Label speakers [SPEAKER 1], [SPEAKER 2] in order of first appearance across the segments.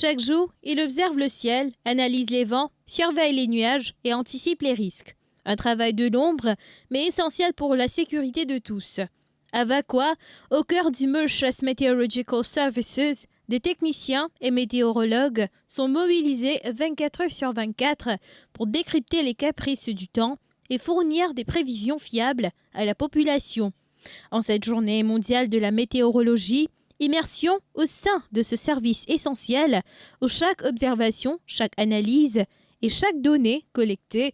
[SPEAKER 1] Chaque jour, il observe le ciel, analyse les vents, surveille les nuages et anticipe les risques. Un travail de l'ombre, mais essentiel pour la sécurité de tous. À Vacois, au cœur du Mauritius Meteorological Services, des techniciens et météorologues sont mobilisés 24 heures sur 24 pour décrypter les caprices du temps et fournir des prévisions fiables à la population. En cette journée mondiale de la météorologie, immersion au sein de ce service essentiel où chaque observation, chaque analyse et chaque donnée collectée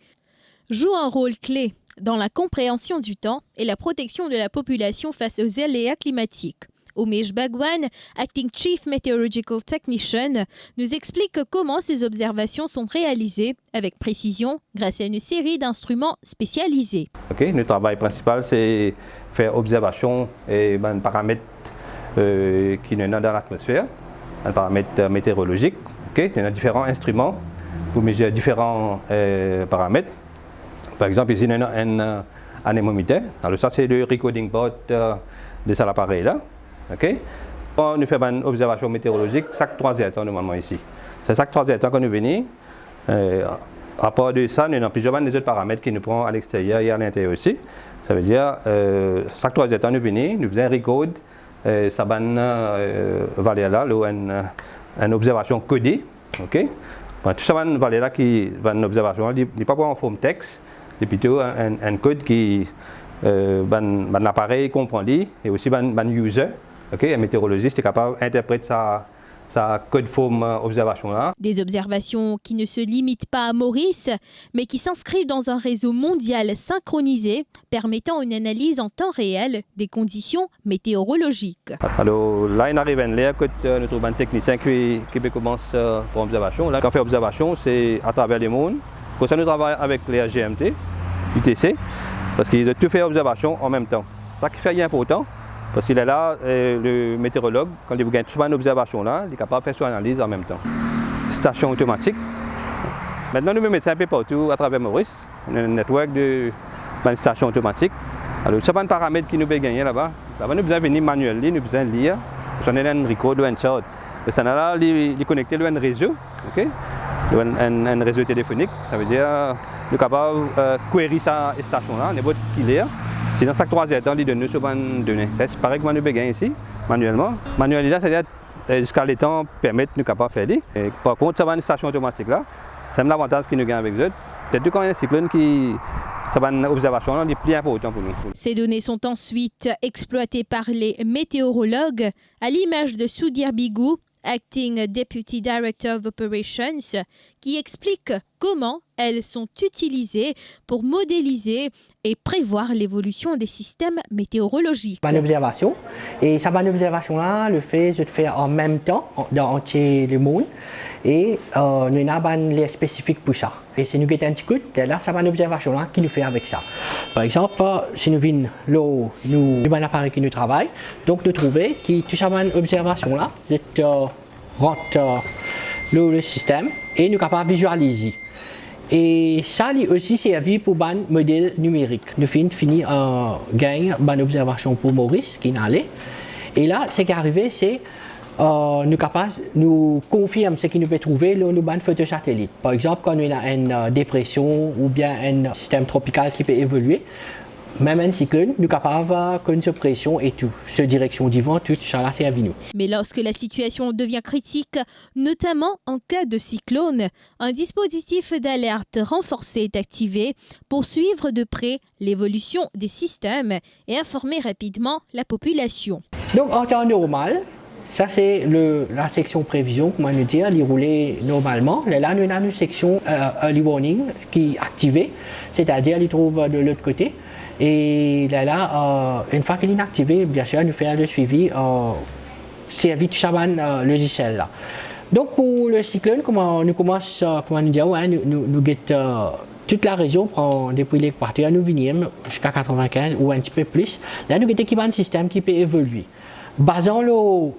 [SPEAKER 1] joue un rôle clé dans la compréhension du temps et la protection de la population face aux aléas climatiques. Umesh Bhagwan, Acting Chief Meteorological Technician, nous explique comment ces observations sont réalisées avec précision grâce à une série d'instruments spécialisés.
[SPEAKER 2] Notre travail principal, c'est faire observation et paramètres qui sont dans l'atmosphère, un paramètre météorologique. Il y a différents instruments pour mesurer différents paramètres. Par exemple, ici, il y a un anémomètre. Alors ça, c'est le recording board de cet appareil-là. On nous fait une observation météorologique chaque 3 heures normalement ici. C'est chaque 3 heures qu'on nous vient. À part de ça, nous avons plusieurs autres paramètres qui nous prennent à l'extérieur et à l'intérieur aussi. Ça veut dire chaque 3 heures nous venons, nous faisons un record. Ça va valeur-là, une observation codée. Tout ça va valeur-là qui va une observation, il n'est pas en forme texte, c'est plutôt un code qui l'appareil comprend et aussi un user. Un météorologiste est capable d'interpréter sa code forme observation là.
[SPEAKER 1] Des observations qui ne se limitent pas à Maurice, mais qui s'inscrivent dans un réseau mondial synchronisé, permettant une analyse en temps réel des conditions météorologiques.
[SPEAKER 2] Alors là, il arrive à l'air que nous trouvons un technicien qui commence pour l'observation. Là, quand on fait l'observation, c'est à travers le monde. Pour ça, nous travaillons avec les GMT, UTC, parce qu'ils ont tout fait l'observation en même temps. Ça qui fait important. Parce qu'il est là, le météorologue, quand il gagne souvent une observation là, il est capable de faire son analyse en même temps. Station automatique. Maintenant, nous mettons un peu partout à travers Maurice, un network de stations automatiques. Alors, c'est pas un paramètre qui nous peut gagner là-bas. Là-bas, nous besoin venir manuellement, nous besoin lire. J'en ai un record ou un chart. Et ça là, il est connecté à un réseau, un réseau téléphonique. Ça veut dire, nous sommes capables de query sa station là, n'importe qui lire. Sinon, chaque 3 heures, il donne nous sur une donnée. C'est pareil que nous gagnons ici, manuellement. Manuellement, c'est-à-dire jusqu'à le temps permettre nous capables de faire. Par contre, ça va une station automatique là. C'est l'avantage que nous gagnons avec eux. Peut-être quand il y a un cyclone qui ça va une observation est plus important pour nous.
[SPEAKER 1] Ces données sont ensuite exploitées par les météorologues, à l'image de Sudhir Bigou, Acting Deputy Director of Operations, qui explique comment elles sont utilisées pour modéliser et prévoir l'évolution des systèmes météorologiques.
[SPEAKER 3] Une observation, et cette observation-là, le fait de faire en même temps dans entier le monde, et nous avons les spécifiques pour ça. Et si nous avons un petit coup, là, ça va une observation-là qui nous fait avec ça. Par exemple, si nous venons là, nous avons un appareil qui nous travaille, donc nous trouvons que tout ça va une observation-là, rentre le système et nous sommes capables de visualiser. Et ça aussi servi pour un modèle numérique. Nous finissons en gagne une observation pour Maurice qui est allé. Et là, ce qui est arrivé, c'est nous capables nous confirme ce qu'il nous peut trouver dans nos photos satellites. Par exemple, quand on a une dépression ou bien un système tropical qui peut évoluer, même un cyclone, nous sommes capables d'avoir une pression et tout, cette direction du vent, tout ça là, c'est à nous.
[SPEAKER 1] Mais lorsque la situation devient critique, notamment en cas de cyclone, un dispositif d'alerte renforcé est activé pour suivre de près l'évolution des systèmes et informer rapidement la population.
[SPEAKER 3] Donc en temps normal, ça c'est la section prévision, comment nous dire, il roulait normalement. Là, nous avons une section early warning qui est activée, c'est-à-dire il trouve de l'autre côté. Et là, une fois qu'il est activé, bien sûr, nous faisons le suivi, servi tout ça, logiciel là. Donc pour le cyclone, comment nous commence, comment nous dire, ouais, nous guettons toute la région, prend depuis l'équateur, nous venons jusqu'à 95 ou un petit peu plus. Là, nous guettons qu'il y a un système qui peut évoluer. Basant le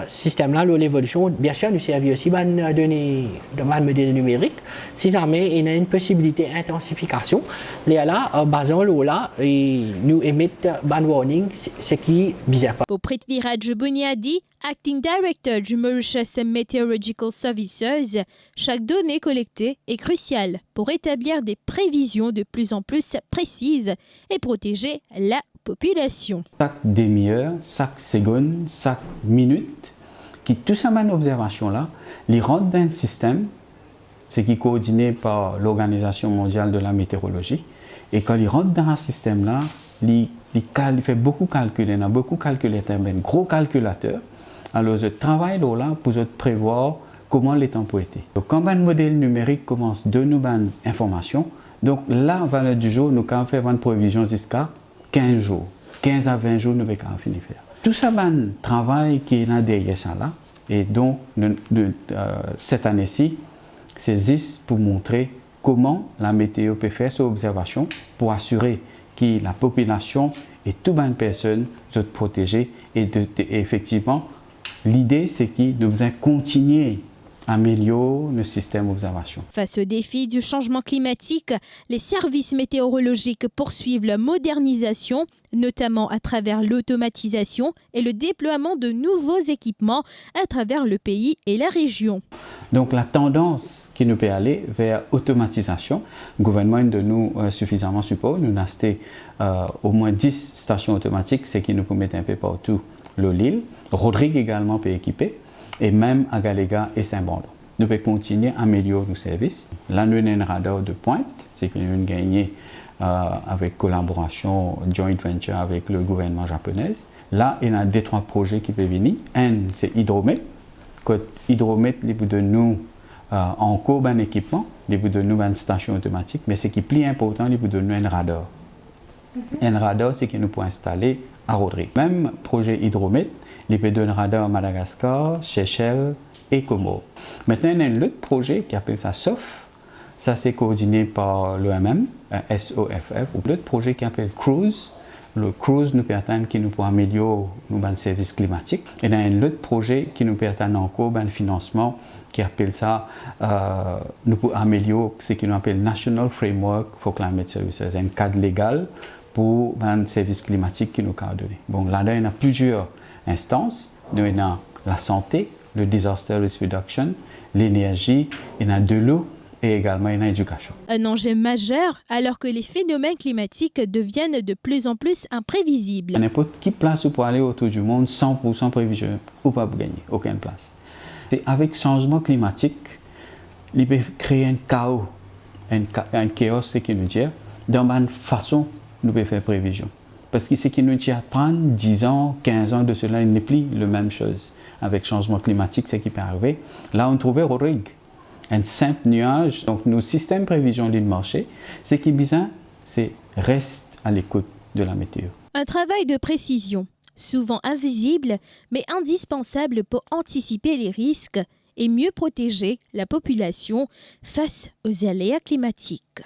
[SPEAKER 3] système là, l'évolution, bien sûr, nous servons aussi de données de modèles numériques. Si jamais il y a une possibilité d'intensification, là, basant le là, nous émettons ban warning, ce qui est bizarre.
[SPEAKER 1] Pour Prithviraj Buniadi, Acting Director du Mauritius Meteorological Services, chaque donnée collectée est cruciale pour établir des prévisions de plus en plus précises et protéger la population.
[SPEAKER 4] Chaque demi-heure, chaque seconde, chaque minute, qui tout ça une observation là, les rentre dans un système, ce qui est coordonné par l'Organisation mondiale de la météorologie, et quand ils rentrent dans un système là, il fait beaucoup de calculs, il y a beaucoup de calculateurs, un gros calculateur. Alors je travaille là pour prévoir comment les temps peuvent être. Donc quand un modèle numérique commence de nous donner information, donc la valeur du jour, nous avons fait une prévision jusqu'à 15 jours, 15 à 20 jours, nous avons fini de faire. Tout ça, c'est un travail qui est là derrière ça là. Et donc, cette année-ci, c'est juste pour montrer comment la météo peut faire son observation pour assurer que la population et toute bonne personne sont protégées. Et effectivement, l'idée, c'est que nous devons continuer à améliorer le système d'observation.
[SPEAKER 1] Face au défi du changement climatique, les services météorologiques poursuivent la modernisation, notamment à travers l'automatisation et le déploiement de nouveaux équipements à travers le pays et la région.
[SPEAKER 4] Donc la tendance qui nous peut aller vers l'automatisation, le gouvernement de nous suffisamment support, nous avons au moins 10 stations automatiques, ce qui nous permet un peu partout l'île. Rodrigue également peut équiper, et même à Galéga et Saint-Bondon. Nous pouvons continuer à améliorer nos services. Là, nous avons un radar de pointe, c'est que nous avons gagné avec collaboration, joint venture avec le gouvernement japonais. Là, il y a 2-3 projets qui peuvent venir. Un, c'est Hydromet. Hydromet, il peut de nous en cours un équipement, il peut de nous une station automatique, mais ce qui est plus important, il peut de nous un radar. Un radar, c'est que nous pouvons installer à Rodrigue. Même projet Hydromet, il peut donner un radar à Madagascar, Seychelles et Comores. Maintenant, il y a un autre projet qui appelle ça SOF. Ça, c'est coordonné par l'OMM, SOFF, ou l'autre projet qui appelle CRUISE. Le CRUISE nous permet qui nous peut améliorer nos services climatiques. Et il y a un autre projet qui nous permet encore un financement qui appelle ça, nous pouvons améliorer ce qu'on appelle National Framework for Climate Services, un cadre légal pour un service climatique qui nous a donné. Bon, là, il y a plusieurs instances. Nous avons la santé, le disaster risk reduction, l'énergie, il y a de l'eau et également l'éducation.
[SPEAKER 1] Un enjeu majeur alors que les phénomènes climatiques deviennent de plus en plus imprévisibles.
[SPEAKER 4] N'importe qui place pour aller autour du monde 100% prévision ou pas pour gagner, aucune place. C'est avec le changement climatique, il peut créer un chaos, un chaos, c'est qui nous dit, dans une façon nous pouvons faire prévision. Parce que ce qui nous dit à 30, 10 ans, 15 ans de cela, il n'est plus la même chose. Avec le changement climatique, ce qui peut arriver. Là, on trouvait Rodrigue, un simple nuage. Donc, nos systèmes de prévision du marché, ce qui est bizarre, c'est reste à l'écoute de la météo.
[SPEAKER 1] Un travail de précision, souvent invisible, mais indispensable pour anticiper les risques et mieux protéger la population face aux aléas climatiques.